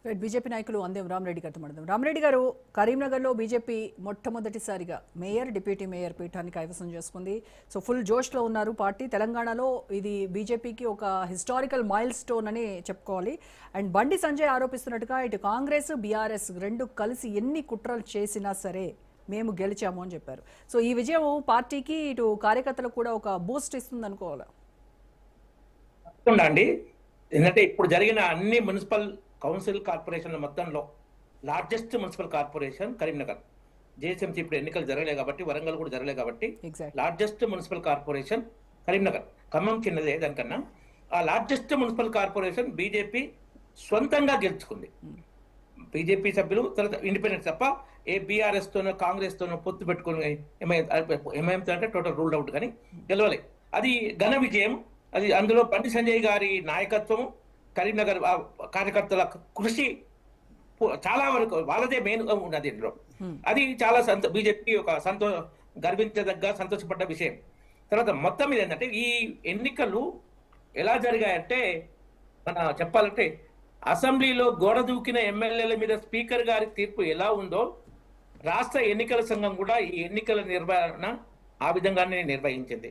BJP నాయకులు అందేం రామరెడ్డి గారితో మాట్లాడదాం. రామరెడ్డి గారు, కరీంనగర్లో బీజేపీ మొట్టమొదటిసారిగా మేయర్, డిప్యూటీ మేయర్ పీఠాన్ని కైవసం చేసుకుంది. సో ఫుల్ జోష్లో ఉన్నారు పార్టీ. తెలంగాణలో ఇది బీజేపీకి ఒక హిస్టారికల్ మైల్ స్టోన్ అని చెప్పుకోవాలి. అండ్ బండి సంజయ్ ఆరోపిస్తున్నట్టుగా ఇటు కాంగ్రెస్, బీఆర్ఎస్ రెండు కలిసి ఎన్ని కుట్రలు చేసినా సరే మేము గెలిచాము అని చెప్పారు. సో ఈ విజయం పార్టీకి ఇటు కార్యకర్తలకు కూడా ఒక బూస్ట్ ఇస్తుంది అనుకోవాలి. అండి, ఎందుకంటే ఇప్పుడు జరిగిన అన్ని మున్సిపల్ కౌన్సిల్ కార్పొరేషన్ల మొత్తంలో largest municipal corporation Karimnagar. JSMC ఇప్పుడు ఎన్నికలు జరగలేదు కాబట్టి, వరంగల్ కూడా జరగలేదు కాబట్టి largest municipal corporation Karimnagar. Khammam చిన్నదే దానికన్నా. ఆ లార్జెస్ట్ మున్సిపల్ కార్పొరేషన్ బీజేపీ స్వంతంగా గెలుచుకుంది. బీజేపీ సభ్యులు తర్వాత ఇండిపెండెంట్ తప్ప ఏ బీఆర్ఎస్ తోనో కాంగ్రెస్ తోనో పొత్తు పెట్టుకుని ఎంఐఎంతో అంటే టోటల్ రూల్డ్ అవుట్ కానీ గెలవలే. అది ఘన విజయం. అది అందులో బండి సంజయ్ గారి నాయకత్వం, కరీంనగర్ కార్యకర్తల కృషి చాలా వరకు వాళ్ళదే మెయిన్ గా ఉన్నది ఇందులో. అది చాలా బీజేపీ ఒక గర్వించదగ్గ సంతోషపడ్డ విషయం. తర్వాత మొత్తం మీద ఏంటంటే ఈ ఎన్నికలు ఎలా జరిగాయంటే, మన చెప్పాలంటే అసెంబ్లీలో గోడ దూకిన ఎమ్మెల్యేల మీద స్పీకర్ గారి తీర్పు ఎలా ఉందో రాష్ట్ర ఎన్నికల సంఘం కూడా ఈ ఎన్నికల నిర్వహణ ఆ విధంగానే నిర్వహించింది.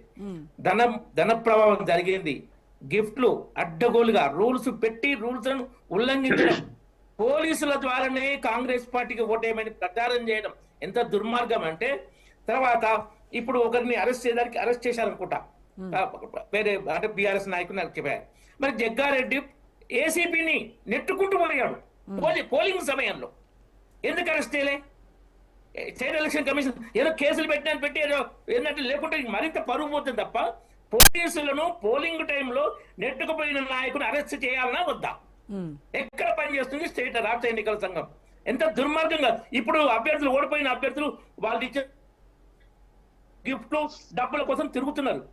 ధన ప్రభావం జరిగింది. గిఫ్ట్లు అడ్డగోలుగా రూల్స్ పెట్టి రూల్స్ ఉల్లంఘించడం, పోలీసుల ద్వారానే కాంగ్రెస్ పార్టీకి ఓటేయమని ప్రచారం చేయడం ఎంత దుర్మార్గం అంటే, తర్వాత ఇప్పుడు ఒకరిని అరెస్ట్ చేశారనుకుంటా, వేరే అంటే బీఆర్ఎస్ నాయకుని చెప్పారు. మరి జగ్గారెడ్డి ఏసీపీని నెట్టుకుంటూ పోయాడు పోలింగ్ సమయంలో. ఎందుకు అరెస్ట్ చేయలే? స్టేట్ ఎలక్షన్ కమిషన్ ఏదో కేసులు పెట్టి ఏదో ఏంటంటే, లేకుంటే మరింత పరువు పోతుంది తప్ప పోలీసులను పోలింగ్ టైంలో నెట్టుకుపోయిన నాయకుని అరెస్ట్ చేయాలన్నా వద్దా? ఎక్కడ పనిచేస్తుంది స్టేట్ రాష్ట్ర ఎన్నికల సంఘం? ఎంత దుర్మార్గంగా ఇప్పుడు అభ్యర్థులు, ఓడిపోయిన అభ్యర్థులు వాళ్ళు ఇచ్చే గిఫ్ట్లు డబ్బుల కోసం తిరుగుతున్నారు.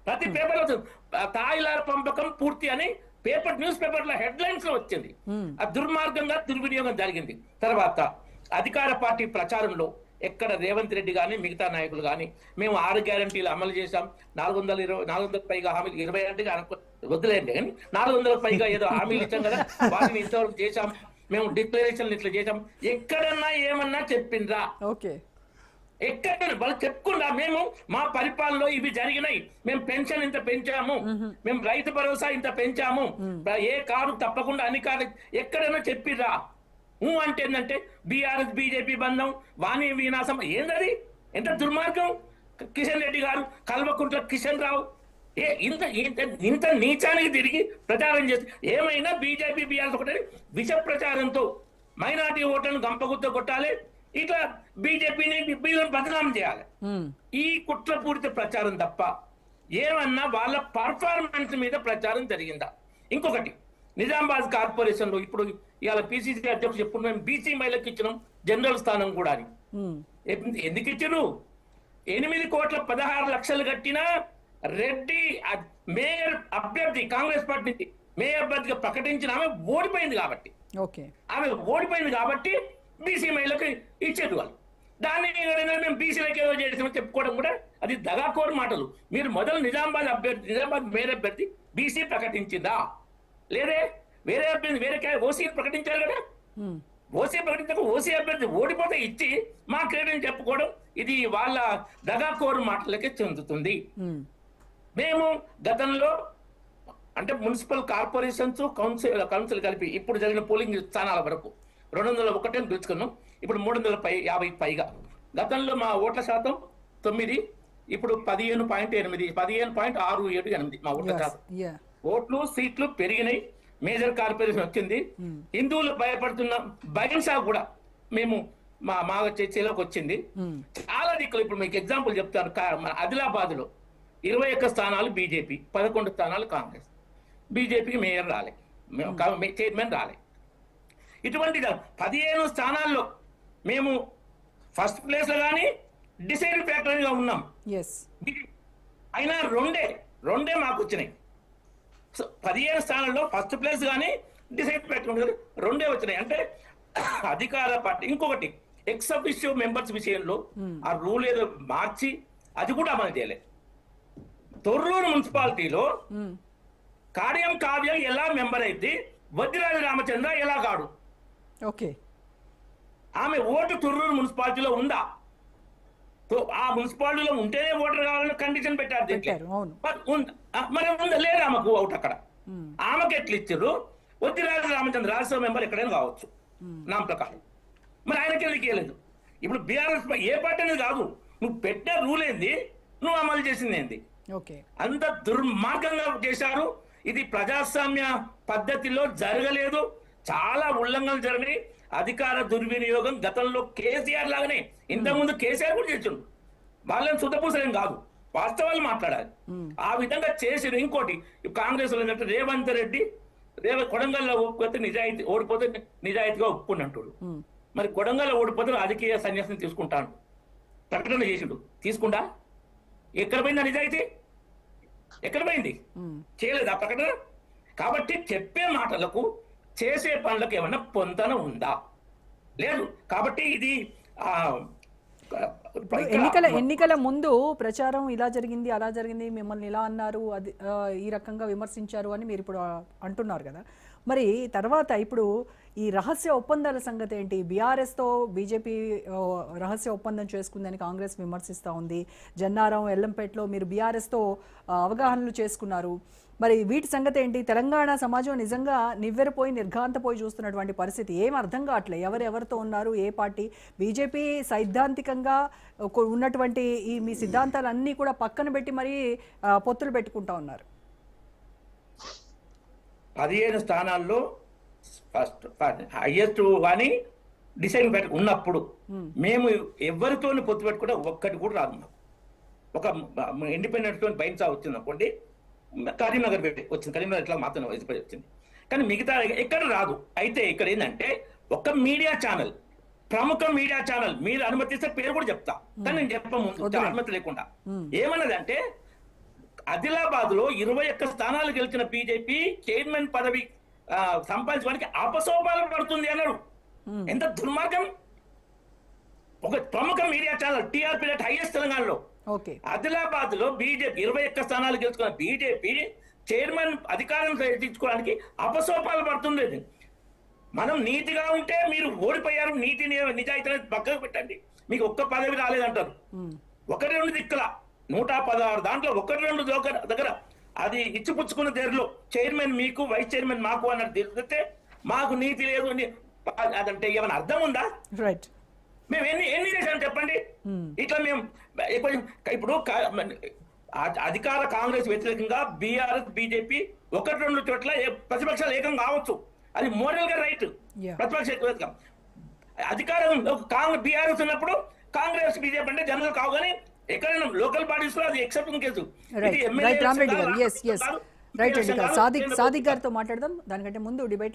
ప్రతి పేపర్లో తాయిలార పంపకం పూర్తి అని న్యూస్ పేపర్ల హెడ్లైన్స్ లో వచ్చింది. ఆ దుర్మార్గంగా దుర్వినియోగం జరిగింది. తర్వాత అధికార పార్టీ ప్రచారంలో ఎక్కడ రేవంత్ రెడ్డి కానీ మిగతా నాయకులు కానీ మేము 6 గ్యారంటీలు అమలు చేశాం, 400 పైగా హామీలు, 20 అంటే వద్దులేండి కానీ 400 పైగా ఏదో హామీలు ఇచ్చాం కదా, వాటిని ఇంతవరకు చేశాం, మేము డిక్లరేషన్లు ఇట్లా చేశాం, ఎక్కడన్నా ఏమన్నా చెప్పిండ్రా? ఎక్కడ వాళ్ళు చెప్పుకున్నా మేము మా పరిపాలనలో ఇవి జరిగినాయి, మేము పెన్షన్ ఇంత పెంచాము, మేము రైతు భరోసా ఇంత పెంచాము, ఏ కారు తప్పకుండా అన్ని కారు, ఎక్కడైనా చెప్పిర్రా? అంటే ఏంటంటే బీఆర్ఎస్ బీజేపీ బంధం, వాణి వినాశం. ఏంటది? ఎంత దుర్మార్గం! కిషన్ రెడ్డి గారు, కల్వకుంట్ల కిషన్ రావు ఇంత నీచానికి తిరిగి ప్రచారం చేసి ఏమైనా బీజేపీ బీఆర్ఎస్ ఒకటి విష ప్రచారంతో మైనార్టీ ఓట్లను గంపగుత్త కొట్టాలి, ఇట్లా బీజేపీని బదనాం చేయాలి. ఈ కుట్రపూరిత ప్రచారం తప్ప ఏమన్నా వాళ్ళ పర్ఫార్మెన్స్ మీద ప్రచారం జరిగిందా? ఇంకొకటి, నిజామాబాద్ కార్పొరేషన్ లో ఇప్పుడు ఇవాళ పిసిసి అధ్యక్షుడు చెప్పుడు మేము బీసీ మహిళకి ఇచ్చినాం జనరల్ స్థానం కూడా అని. ఎందుకు ఇచ్చారు? 8,16,00,000 కట్టిన రెడ్డి మేయర్ అభ్యర్థి, కాంగ్రెస్ పార్టీ నుంచి మేయర్ అభ్యర్థిగా ప్రకటించిన ఆమె ఓడిపోయింది కాబట్టి, బీసీ మహిళకి ఇచ్చేది వాళ్ళు. దాన్ని మేము బీసీలకి ఏదో చేసామని చెప్పుకోవడం కూడా అది దగాకోరు మాటలు. మీరు మొదలు నిజామాబాద్ మేయర్ అభ్యర్థి బీసీ ప్రకటించిందా? లేదే, వేరే అభ్యర్థి వేరే ఓసీ ప్రకటించారు కదా, ఓసీ ప్రకటించక ఓసీ అభ్యర్థి ఓడిపోతే ఇచ్చి మా క్రెడిట్ చెప్పుకోవడం ఇది వాళ్ళ దగాకోరు మాటలకే చెందుతుంది. మేము గతంలో అంటే మున్సిపల్ కార్పొరేషన్స్ కౌన్సిల్ కలిపి ఇప్పుడు జరిగిన పోలింగ్ స్థానాల వరకు 201 గెలుచుకున్నాం. ఇప్పుడు 350 పైగా. గతంలో మా ఓట్ల శాతం 9, ఇప్పుడు 15.8, 15.678 మా ఓట్ల శాతం. ఓట్లు సీట్లు పెరిగినాయి, మేజర్ కార్పొరేషన్ వచ్చింది. హిందువులు భయపడుతున్న బైన్సా కూడా మేము మా చర్చలోకి వచ్చింది. చాలా దిక్కులు. ఇప్పుడు మీకు ఎగ్జాంపుల్ చెప్తాను. ఆదిలాబాద్ లో 21 స్థానాలు బీజేపీ, 11 స్థానాలు కాంగ్రెస్. బీజేపీకి మేయర్ రాలే, చైర్మన్ రాలే. ఇటువంటి 15 స్థానాల్లో మేము ఫస్ట్ ప్లేస్ లో కానీ డిసైడ్ ఫ్యాక్టరీగా ఉన్నాం. అయినా రెండే మాకు వచ్చినాయి. 15 స్థానాల్లో ఫస్ట్ ప్లేస్ కానీ డిసైడ్ ఫ్యాక్టరీ రెండే వచ్చినాయి. అంటే అధికార పార్టీ. ఇంకొకటి, ఎక్స్ అఫిషియో మెంబర్స్ విషయంలో ఆ రూల్ ఏదో మార్చి అది కూడా అమలు చేయలేదు. తొర్రూరు మున్సిపాలిటీలో కావ్యం ఎలా మెంబర్ అయింది, వద్దిరాజు రామచంద్ర ఎలా కాడు? ఓకే. ఆమె ఓటు తుర్రూరు మున్సిపాలిటీలో ఉందా? ఆ మున్సిపాలిటీలో ఉంటేనే ఓటర్ కావాలని కండిషన్ పెట్టారు దీంట్లో. అవును. మరి ఉందా లేదా ఆమెకు ఓటు అక్కడ? ఆమెకు ఎట్లా ఇచ్చారు? వద్దిరాజు రామచంద్ర రాజ్యసభ మెంబర్ ఎక్కడైనా కావచ్చు నా ప్రకారం. మరి ఆయనకి ఎందుకు ఇవ్వలేదు? ఇప్పుడు బీఆర్ఎస్ ఏ పార్టీ అనేది కాదు, నువ్వు పెట్టిన రూల్ ఏంది, నువ్వు అమలు చేసింది ఏంది? అంత దుర్మార్గంగా చేశారు. ఇది ప్రజాస్వామ్య పద్ధతిలో జరగలేదు. చాలా ఉల్లంఘనలు జరిగినాయి. అధికార దుర్వినియోగం గతంలో కేసీఆర్ లాగానే, ఇంతకుముందు కేసీఆర్ కూడా చేసిండు. వాళ్ళని శుద్ధపూసలేం కాదు, వాస్తవాలు మాట్లాడాలి. ఆ విధంగా చేసిన ఇంకోటి కాంగ్రెస్ లో ఏంటంటే రేవంత్ రెడ్డి కొడంగల్లో ఓడిపోతే నిజాయితీగా ఒప్పుకున్నట్టు. మరి కొడంగల్లో ఓడిపోతే రాజకీయ సన్యాసం తీసుకుంటాను ప్రకటన చేసిండు. తీసుకుంటా? ఎక్కడ పోయింది నిజాయితీ? ఎక్కడ పోయింది? చేయలేదు ఆ ప్రకటన. కాబట్టి చెప్పే మాటలకు చేసే పనులకు ఏమన్నా పొంతన ఉందా? లేదు. కాబట్టి ఇది ఎన్నికల ముందు ప్రచారం ఇలా జరిగింది అలా జరిగింది, మిమ్మల్ని ఇలా అన్నారు, అది ఈ రకంగా విమర్శించారు అని మీరు ఇప్పుడు అంటున్నారు కదా. మరి తర్వాత ఇప్పుడు ఈ రహస్య ఒప్పందాల సంగతి ఏంటి? బీఆర్ఎస్తో బీజేపీ రహస్య ఒప్పందం చేసుకుందని కాంగ్రెస్ విమర్శిస్తూ ఉంది. జన్నారం, ఎల్లంపేటలో మీరు బీఆర్ఎస్తో అవగాహనలు చేసుకున్నారు. మరి వీటి సంగతి ఏంటి? తెలంగాణ సమాజం నిజంగా నివ్వెరపోయి నిర్ఘాంతపోయి చూస్తున్నటువంటి పరిస్థితి. ఏం అర్థం కావట్లే, ఎవరెవరితో ఉన్నారు, ఏ పార్టీ? బీజేపీ సైద్ధాంతికంగా ఉన్నటువంటి ఈ మీ సిద్ధాంతాలన్నీ కూడా పక్కన పెట్టి మరీ పొత్తులు పెట్టుకుంటా ఉన్నారు. 15 స్థానాల్లో ఫస్ట్ హైయెస్ట్ కానీ డిసైడ్ ఉన్నప్పుడు మేము ఎవరితోని పొత్తు పెట్టుకుంటే ఒక్కటి కూడా రాదు. మాకు ఒక ఇండిపెండెంట్ తో బయట వచ్చింది అనుకోండి, కరీంనగర్ వచ్చింది, కరీంనగర్ ఇట్లా మాత్రం వచ్చింది, కానీ మిగతా ఎక్కడ రాదు. అయితే ఇక్కడ ఏంటంటే ఒక మీడియా ఛానల్, ప్రముఖ మీడియా ఛానల్, మీరు అనుమతిస్తే పేరు కూడా చెప్తా, కానీ నేను చెప్పముందు అనుమతి లేకుండా ఏమన్నదంటే, ఆదిలాబాద్ లో 21 స్థానాలు గెలిచిన బీజేపీ చైర్మన్ పదవి సంపాదించడానికి అపసోపాలు పడుతుంది అన్నారు. ఎంత దుర్మార్గం! ఒక ప్రముఖ media channel, TRP rate highest తెలంగాణలో. ఆదిలాబాద్ లో బీజేపీ 21 స్థానాలు గెలుచుకున్న బీజేపీ చైర్మన్ అధికారం తెచ్చుకోవడానికి అపసోపాలు పడుతుంది. మనం నీతిగా ఉంటే మీరు ఓడిపోయారు, నీతి నిజాయితీ పక్కకు పెట్టండి, మీకు ఒక్క పదవి రాలేదంటారు. 1-2 దిక్కుల 116 దాంట్లో 1-2 దగ్గర అది ఇచ్చిపుచ్చుకున్న దగ్గరలో చైర్మన్ మీకు, వైస్ చైర్మన్ మాకు అన్నట్టు తెలిస్తే మాకు నీతి లేదు అదంటే ఏమైనా అర్థం ఉందా? మేము ఎన్ని చేశాం చెప్పండి. ఇట్లా మేము ఇప్పుడు అధికార కాంగ్రెస్ వ్యతిరేకంగా బీఆర్ఎస్ బీజేపీ 1-2 చోట్ల ప్రతిపక్షాలు ఏకం కావచ్చు, అది మోరల్ గా రైట్. ప్రతిపక్ష అధికారం బీఆర్ఎస్ ఉన్నప్పుడు కాంగ్రెస్ బీజేపీ అంటే జనరల్ కావు, కానీ ఎక్కడైనా లోకల్ బాడీస్ లో అది ఎక్సెప్షన్ కేసు. రామరెడ్డి గారు, సాదిక్ గారితో మాట్లాడదాం. దానికంటే ముందు డిబేట్